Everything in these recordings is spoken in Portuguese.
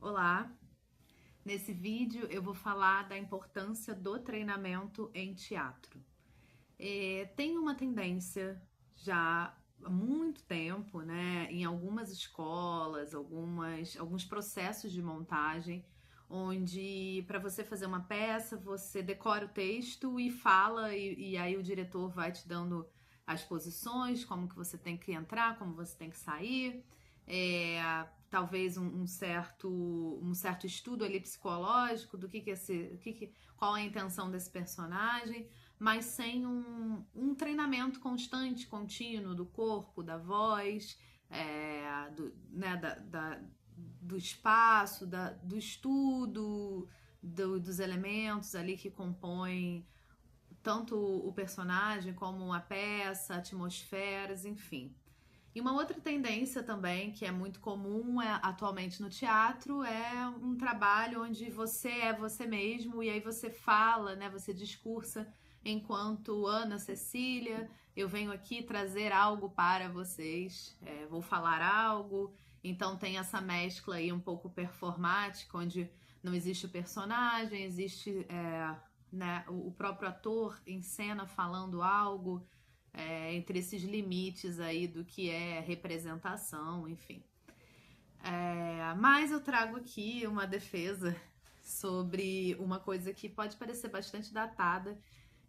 Olá! Nesse vídeo eu vou falar da importância do treinamento em teatro. Tem uma tendência já há muito tempo, né, em algumas escolas, alguns processos de montagem, onde para você fazer uma peça, você decora o texto e fala, e aí o diretor vai te dando as posições, como que você tem que entrar, como você tem que sair. Talvez um certo estudo ali psicológico do que qual é a intenção desse personagem, mas sem um treinamento constante, contínuo do corpo, da voz, do espaço, do estudo, dos elementos ali que compõem tanto o personagem como a peça, atmosferas, enfim. E uma outra tendência também, que é muito comum atualmente no teatro, é um trabalho onde você é você mesmo e aí você fala, né? Você discursa enquanto Ana Cecília, eu venho aqui trazer algo para vocês, vou falar algo. Então tem essa mescla aí um pouco performática, onde não existe o personagem, existe né, o próprio ator em cena falando algo, entre esses limites aí do que é representação, enfim. Mas eu trago aqui uma defesa sobre uma coisa que pode parecer bastante datada,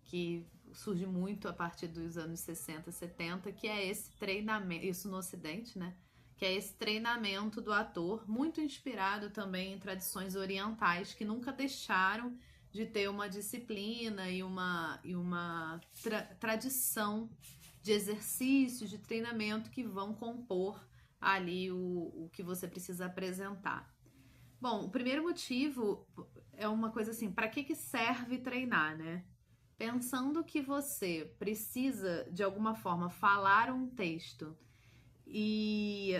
que surge muito a partir dos anos 60, 70, que é esse treinamento, isso no Ocidente, né? Que é esse treinamento do ator, muito inspirado também em tradições orientais que nunca deixaram de ter uma disciplina e uma tradição de exercícios, de treinamento que vão compor ali o que você precisa apresentar. Bom, o primeiro motivo é uma coisa assim, para que serve treinar, né? Pensando que você precisa, de alguma forma, falar um texto e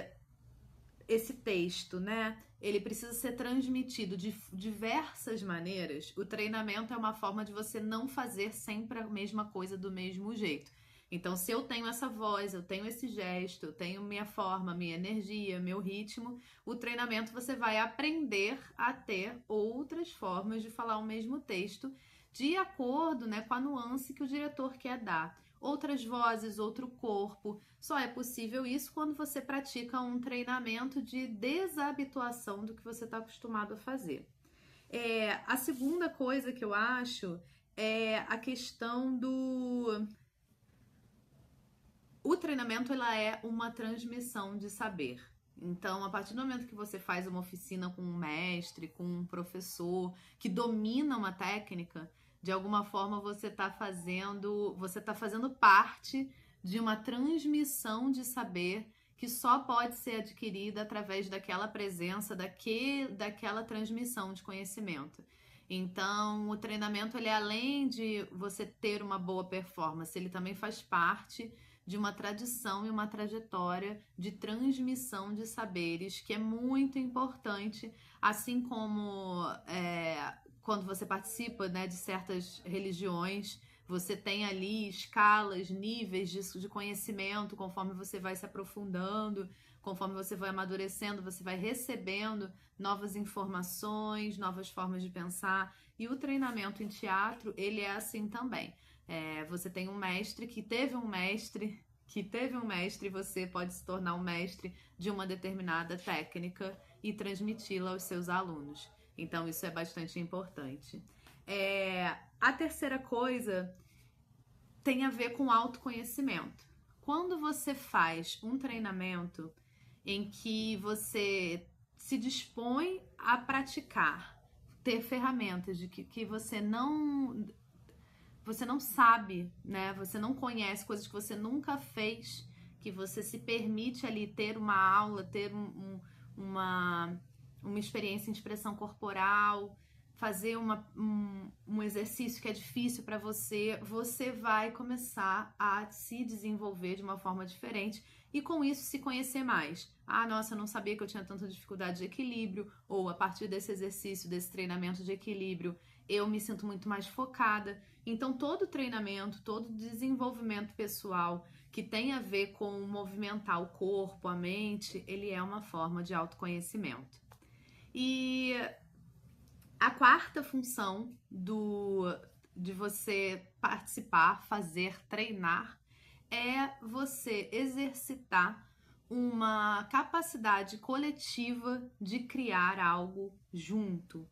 esse texto, né, ele precisa ser transmitido de diversas maneiras. O treinamento é uma forma de você não fazer sempre a mesma coisa do mesmo jeito. Então, se eu tenho essa voz, eu tenho esse gesto, eu tenho minha forma, minha energia, meu ritmo, o treinamento você vai aprender a ter outras formas de falar o mesmo texto de acordo, né, com a nuance que o diretor quer dar. Outras vozes, outro corpo. Só é possível isso quando você pratica um treinamento de desabituação do que você está acostumado a fazer. A segunda coisa que eu acho é a questão do... O treinamento ela é uma transmissão de saber. Então, a partir do momento que você faz uma oficina com um mestre, com um professor que domina uma técnica, de alguma forma você está fazendo parte de uma transmissão de saber que só pode ser adquirida através daquela presença, daquela transmissão de conhecimento. Então, o treinamento, ele além de você ter uma boa performance, ele também faz parte de uma tradição e uma trajetória de transmissão de saberes que é muito importante, assim como quando você participa, né, de certas religiões, você tem ali escalas, níveis de conhecimento, conforme você vai se aprofundando, conforme você vai amadurecendo, você vai recebendo novas informações, novas formas de pensar. E o treinamento em teatro, ele é assim também. Você tem um mestre que teve um mestre, e você pode se tornar um mestre de uma determinada técnica e transmiti-la aos seus alunos. Então, isso é bastante importante. A terceira coisa tem a ver com autoconhecimento. Quando você faz um treinamento em que você se dispõe a praticar, ter ferramentas de que você não sabe, né? Você não conhece, coisas que você nunca fez, que você se permite ali ter uma aula, ter uma experiência em expressão corporal, fazer um exercício que é difícil para você, você vai começar a se desenvolver de uma forma diferente e com isso se conhecer mais. Ah, nossa, eu não sabia que eu tinha tanta dificuldade de equilíbrio, ou a partir desse exercício, desse treinamento de equilíbrio, eu me sinto muito mais focada. Então, todo treinamento, todo desenvolvimento pessoal que tem a ver com movimentar o corpo, a mente, ele é uma forma de autoconhecimento. E a quarta função de você participar, fazer, treinar, é você exercitar uma capacidade coletiva de criar algo junto.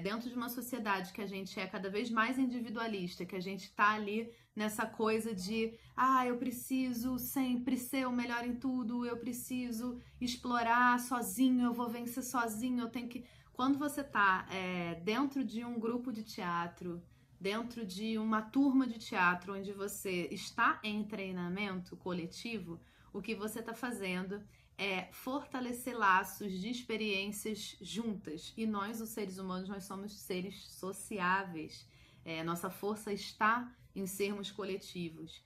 Dentro de uma sociedade que a gente é cada vez mais individualista, que a gente tá ali nessa coisa de eu preciso sempre ser o melhor em tudo, eu preciso explorar sozinho, eu vou vencer sozinho, eu tenho que... Quando você tá dentro de um grupo de teatro, dentro de uma turma de teatro onde você está em treinamento coletivo, o que você está fazendo é fortalecer laços de experiências juntas. E nós, os seres humanos, nós somos seres sociáveis. Nossa força está em sermos coletivos.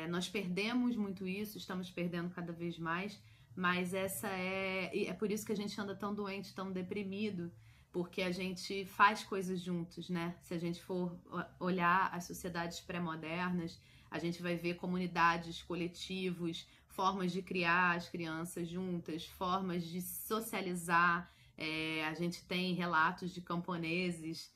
Nós perdemos muito isso, estamos perdendo cada vez mais, mas é por isso que a gente anda tão doente, tão deprimido, porque a gente faz coisas juntos, né? Se a gente for olhar as sociedades pré-modernas, a gente vai ver comunidades, coletivos, formas de criar as crianças juntas, formas de socializar. A gente tem relatos de camponeses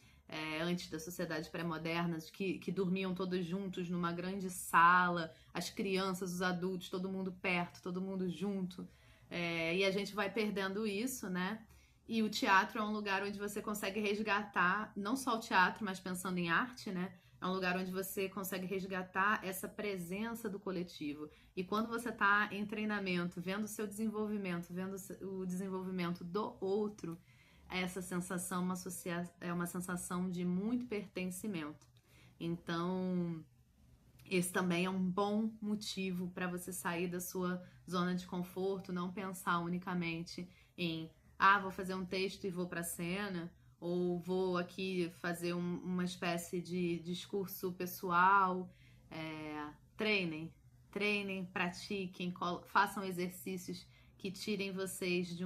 antes das sociedades pré-modernas que dormiam todos juntos numa grande sala, as crianças, os adultos, todo mundo perto, todo mundo junto. E a gente vai perdendo isso, né? E o teatro é um lugar onde você consegue resgatar, não só o teatro, mas pensando em arte, né? É um lugar onde você consegue resgatar essa presença do coletivo. E quando você está em treinamento, vendo o seu desenvolvimento, vendo o desenvolvimento do outro, essa sensação é uma sensação de muito pertencimento. Então, esse também é um bom motivo para você sair da sua zona de conforto, não pensar unicamente em vou fazer um texto e vou para a cena, ou vou aqui fazer uma espécie de discurso pessoal. Treinem, pratiquem, façam exercícios que tirem vocês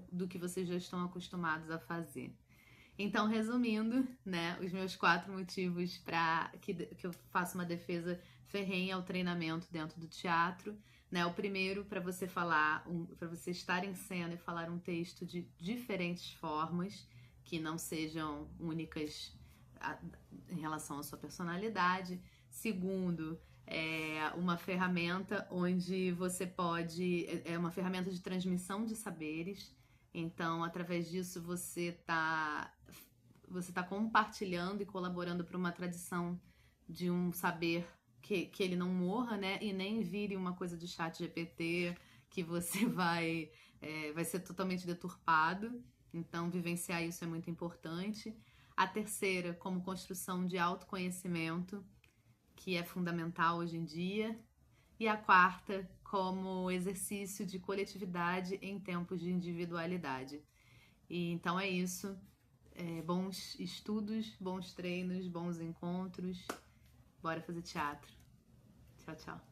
do que vocês já estão acostumados a fazer. Então, resumindo, né, os meus 4 motivos para que eu faça uma defesa ferrenha ao treinamento dentro do teatro, né? O primeiro, para você para você estar em cena e falar um texto de diferentes formas, que não sejam únicas em relação à sua personalidade. Segundo, uma ferramenta onde você pode... É uma ferramenta de transmissão de saberes. Então, através disso, você tá compartilhando e colaborando para uma tradição de um saber que ele não morra, né? E nem vire uma coisa de chat GPT que você vai ser totalmente deturpado. Então, vivenciar isso é muito importante. A terceira, como construção de autoconhecimento, que é fundamental hoje em dia. E a quarta, como exercício de coletividade em tempos de individualidade. E então é isso. Bons estudos, bons treinos, bons encontros. Bora fazer teatro. Tchau, tchau.